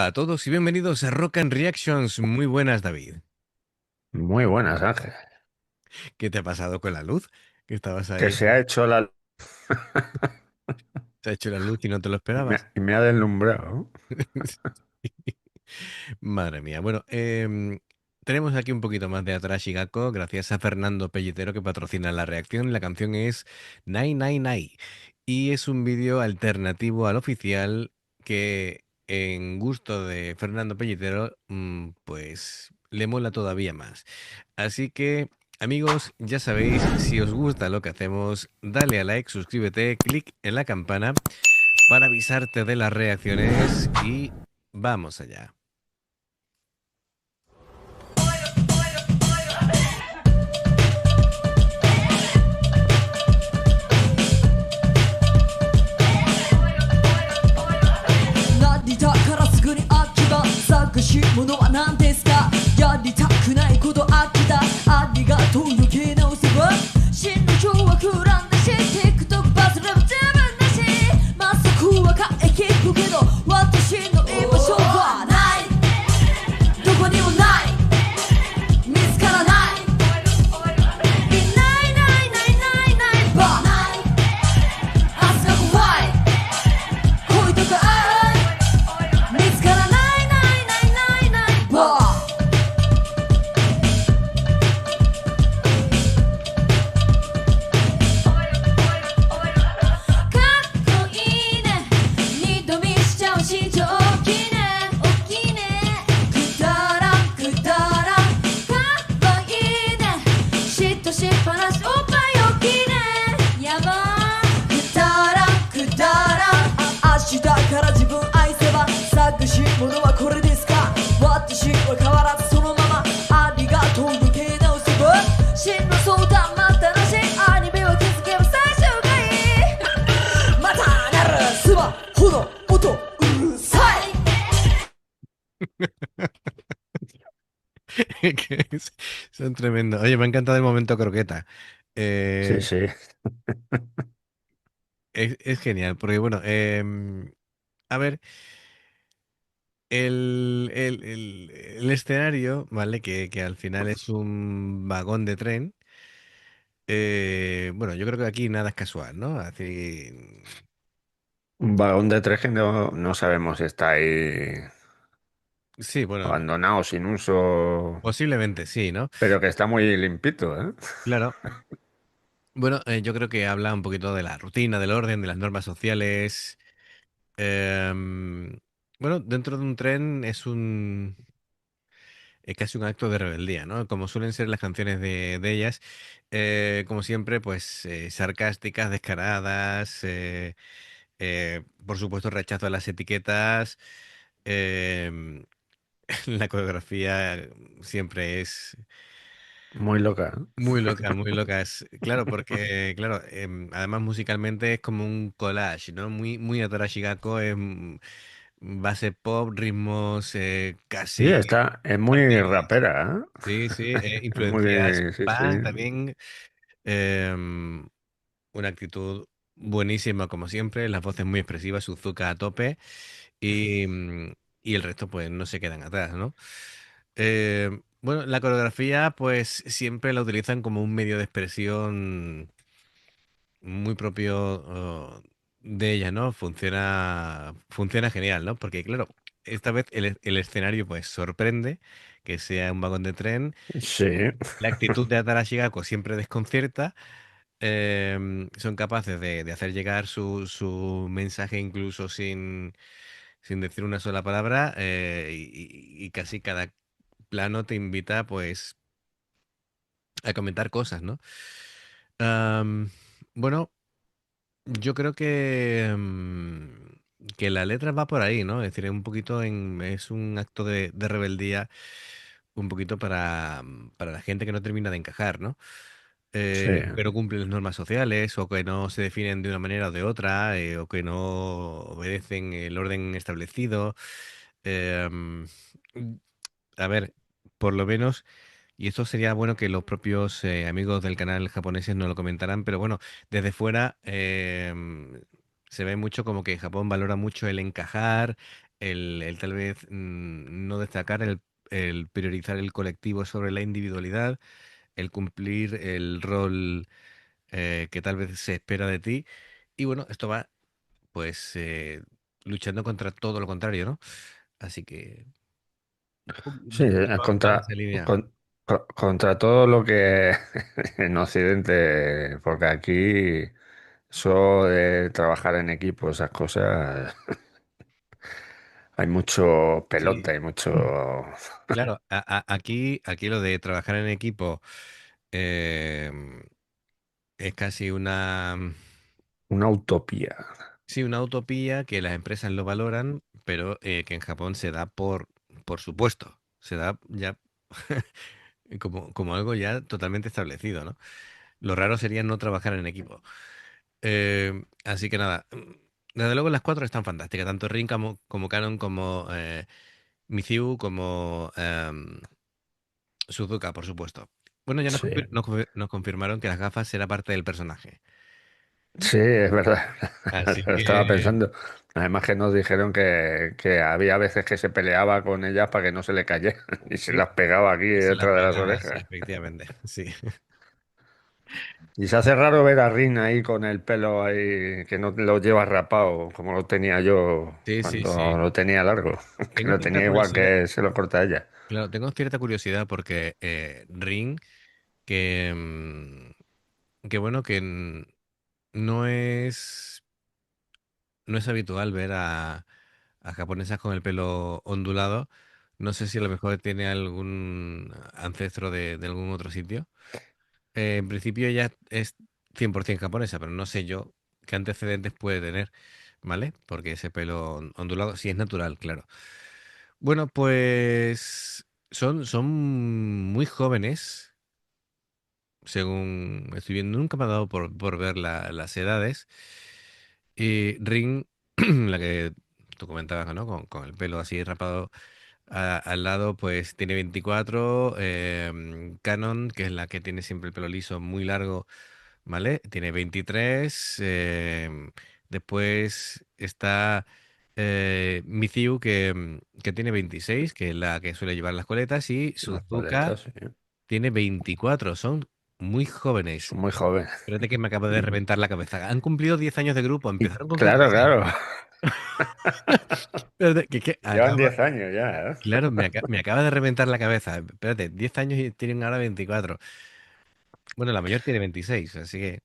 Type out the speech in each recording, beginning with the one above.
Hola a todos y bienvenidos a Rock and Reactions. Muy buenas, David. Muy buenas, Ángel. ¿Qué te ha pasado con la luz? Que estabas Que ahí, se ha hecho la... se ha hecho la luz y no te lo y me, esperabas. y me ha deslumbrado. Madre mía. Bueno, tenemos aquí un poquito más de Atrash y Gakko gracias a Fernando Pelletero que patrocina la reacción. La canción es Nai Nai Nai y es un vídeo alternativo al oficial que en gusto de Fernando Pelletero, pues le mola todavía más. Así que, amigos, ya sabéis, si os gusta lo que hacemos, dale a like, suscríbete, clic en la campana para avisarte de las reacciones y vamos allá. なりたからすぐに飽きば探し物は何ですかやりたくないこと飽きたありがとう余計なお世話真の今日は不乱だし TikTok バズれば十分だしまさくはかえきくけど私の居場所はないどこにもない見つからないいないないないないないばない明日が怖い恋とか愛見つからないないないないないばかっこいいね二度見しちゃう身長大きいね大きいねくだらんくだらんかっこいいね嫉妬しっぱなしおっぱい大きいねやばくだらんくだらん明日から自分愛せば探し物はこれですか私は変わらずそのままありがとう余計なお世話真の相談待ったなしアニメは気づけば最終回またなるスマホの音うるさい Son tremendos. Oye, me ha encantado el momento croqueta. Sí, Eh, sí. es genial, porque bueno, a ver, el escenario, ¿vale? Que al final es un vagón de tren. Bueno, yo creo que aquí nada es casual, ¿no? Así, Un vagón de tren que no sabemos si está ahí sí, bueno, abandonado, sin uso, posiblemente sí, ¿no? pero que está muy limpito, ¿eh? Claro. Bueno, yo creo que habla un poquito de la rutina, del orden, de las normas sociales. Em, bueno, dentro de un tren es casi un acto de rebeldía, ¿no? Como suelen ser las canciones de ellas, como siempre, pues sarcásticas, descaradas, por supuesto rechazo a las etiquetas. em, la coreografía siempre es Muy loca, ¿eh? muy loca, muy loca. Claro, porque, claro, además musicalmente es como un collage, ¿no? Muy Atarashi Gakko, es base pop, ritmos Sí, casi está, es muy parte, rapera, sí, sí, ¿eh? influencias Sí, sí. punk también, em, una actitud buenísima como siempre, las voces muy expresivas, Suzuka a tope y el resto pues no se quedan atrás, ¿no? Bueno, la coreografía pues siempre la utilizan como un medio de expresión muy propio de ella, ¿no? Funciona genial, ¿no? Porque claro, esta vez el escenario pues sorprende que sea un vagón de tren. Sí, La actitud de Atarashi Gakko siempre desconcierta. Son capaces de hacer llegar su mensaje incluso sin decir una sola palabra y casi cada plano te invita pues a comentar cosas, ¿no? Am, bueno, yo creo que la letra va por ahí, ¿no? Es decir, es un acto de rebeldía un poquito para la gente que no termina de encajar, ¿no? sí. Que no cumplen las normas sociales o que no se definen de una manera o de otra o que no obedecen el orden establecido. Em, a ver, por lo menos, y esto sería bueno que los propios amigos del canal japoneses no lo comentaran, pero bueno, desde fuera se ve mucho como que Japón valora mucho el encajar, el tal vez no destacar, el priorizar el colectivo sobre la individualidad, el cumplir el rol que tal vez se espera de ti. Y bueno, esto va pues luchando contra todo lo contrario, ¿no? Así que Sí, va en esa línea. contra todo lo que en Occidente, porque aquí eso de trabajar en equipo, esas cosas, hay mucho Sí. pelote, hay mucho Claro, aquí lo de trabajar en equipo em, es casi una utopía. sí, una utopía que las empresas lo valoran, pero que en Japón se da por supuesto, se da ya como algo ya totalmente establecido, ¿no? Lo raro sería no trabajar en equipo. Así que nada, desde luego las cuatro están fantásticas, tanto Rin como Canon, como Miziu, como Suzuka, por supuesto. Bueno, ya Sí, nos confirmaron que las gafas era parte del personaje. sí, es verdad. Así Lo estaba que pensando. Además que nos dijeron que había veces que se peleaba con ellas para que no se le cayeran y se sí, las pegaba aquí y se las detrás de las pegaba, sí, orejas. efectivamente. Sí, Y se hace raro ver a Rin ahí con el pelo ahí, que no lo lleva rapado, como lo tenía yo sí, sí, cuando sí. lo tenía largo, que Tengo lo cierta tenía igual curiosidad, que se lo corta ella. claro, tengo cierta curiosidad porque Ring, que, que bueno, que no es, no es habitual ver a japonesas con el pelo ondulado. No sé si a lo mejor tiene algún ancestro de algún otro sitio. En principio ella es 100% japonesa, pero no sé yo qué antecedentes puede tener, ¿vale? Porque ese pelo ondulado, sí es natural, claro. Bueno, pues son muy jóvenes, según estoy viendo. Nunca me ha dado por ver las edades. Y Ring, la que tú comentabas, ¿no? Con el pelo así rapado al lado, pues tiene 24. Canon, que es la que tiene siempre el pelo liso muy largo, ¿vale? Tiene 23. Después está Miziu, que tiene 26, que es la que suele llevar las coletas. Y Las Suzuka coletas, sí. tiene 24. Son muy jóvenes. Son muy jóvenes. Espérate que me acaba de reventar la cabeza. Han cumplido 10 años de grupo, Y empezaron con claro, 14. claro, Espérate, que llevan acaba, 10 años ya, ¿eh? claro, me acaba de reventar la cabeza. Espérate, 10 años y tienen ahora 24. Bueno, la mayor tiene 26, así que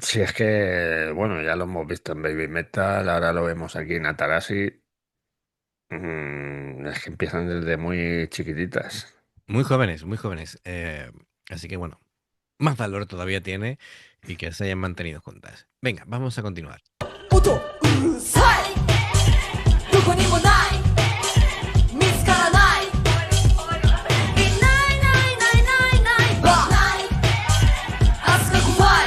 Si es que, bueno, ya lo hemos visto en Baby Metal, ahora lo vemos aquí en Atarashi. Es que empiezan desde muy chiquititas. muy jóvenes, muy jóvenes. Así que bueno, más valor todavía tiene y que se hayan mantenido juntas. Venga, vamos a continuar. 音うるさいどこにもない見つからないいないいないいないいないいないばない明日が怖い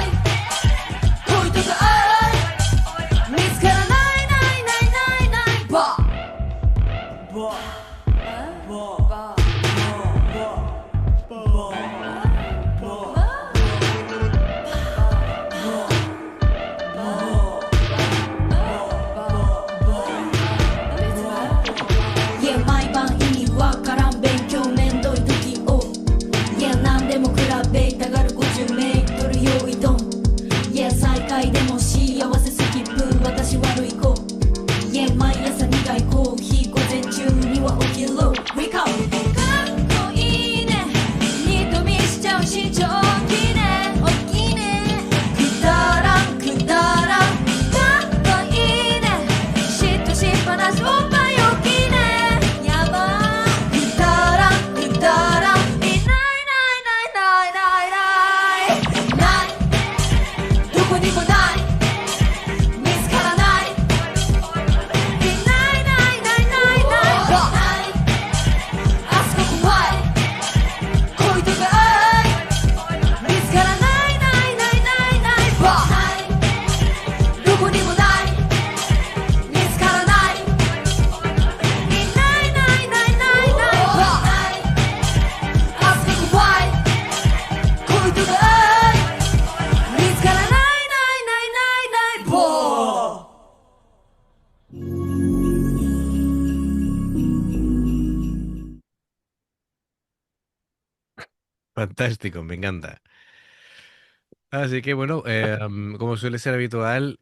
恋とか愛見つからないないないないないばばばばいや毎晩意味わからん勉強めんどい時をいや何でも比べたがる50メートル用意ドンいや再会でも幸せスキップ私悪い子いや毎朝苦いコーヒー午前中には起きろ Wake up Fantástico, me encanta. Así que bueno, como suele ser habitual,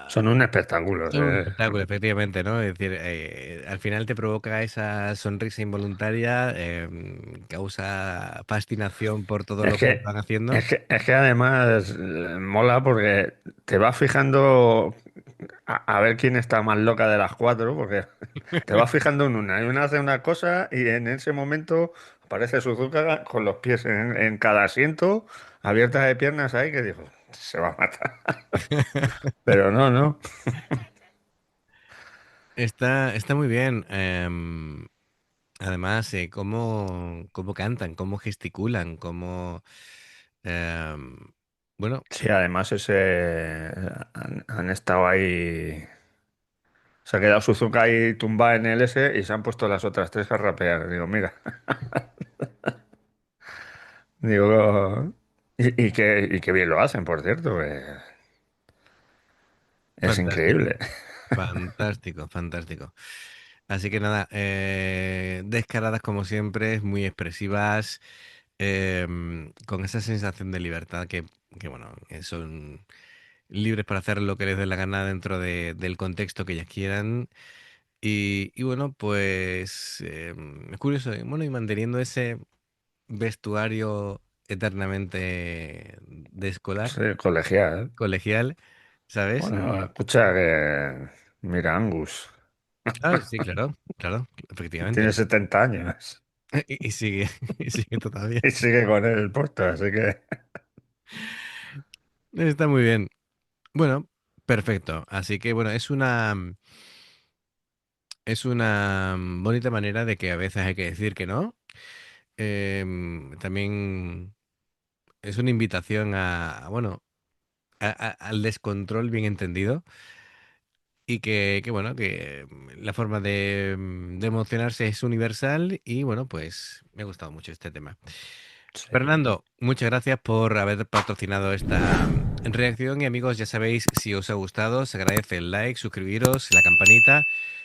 Son un espectáculo. son un espectáculo, efectivamente, ¿no? Es decir, al final te provoca esa sonrisa involuntaria, causa fascinación por todo Es lo que que, van haciendo. es que además mola porque te vas fijando a ver quién está más loca de las cuatro, porque te vas fijando en una, y una hace una cosa y en ese momento aparece Suzuka con los pies en cada asiento, abiertas de piernas ahí, que dijo, se va a matar. Pero no, no. Está muy bien. Además, cómo cantan, cómo gesticulan, em, bueno, Sí, además han estado ahí. Se ha quedado Suzuka ahí tumbada en el S y se han puesto las otras tres a rapear. Digo, mira, digo, y que bien lo hacen, por cierto, es fantástico, increíble. fantástico, fantástico. Así que nada, descaradas como siempre, muy expresivas, con esa sensación de libertad que bueno, son libres para hacer lo que les dé la gana dentro del contexto que ellas quieran. Y bueno, pues es curioso, bueno, y manteniendo ese vestuario eternamente de escolar, Sí, colegial. colegial, ¿sabes? Bueno, escucha que, mira, Angus, Ah, sí, claro, claro, efectivamente. tiene 70 años Y sigue, y sigue todavía. y sigue con él puesto, así que Está muy bien. Bueno, perfecto. Así que bueno, es una bonita manera de que a veces hay que decir que no. También es una invitación bueno, al descontrol bien entendido. Y que bueno, que la forma de emocionarse es universal y bueno, pues me ha gustado mucho este tema. sí. Fernando, muchas gracias por haber patrocinado esta reacción y amigos, ya sabéis, si os ha gustado, se agradece el like, suscribiros, la campanita,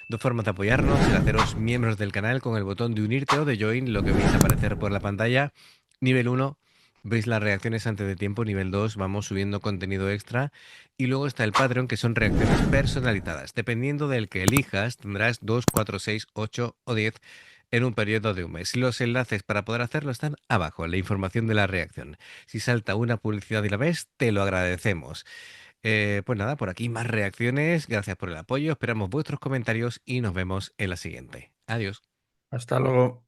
dos formas de apoyarnos, el haceros miembros del canal con el botón de unirte o de join, lo que veis aparecer por la pantalla. Nivel uno, veis las reacciones antes de tiempo, nivel 2, vamos subiendo contenido extra y luego está el Patreon, que son reacciones personalizadas. Dependiendo del que elijas, tendrás 2, 4, 6, 8 o 10 en un periodo de un mes. Los enlaces para poder hacerlo están abajo, en la información de la reacción. Si salta una publicidad y la ves, te lo agradecemos. Pues nada, por aquí más reacciones. Gracias por el apoyo. Esperamos vuestros comentarios y nos vemos en la siguiente. Adiós. Hasta luego.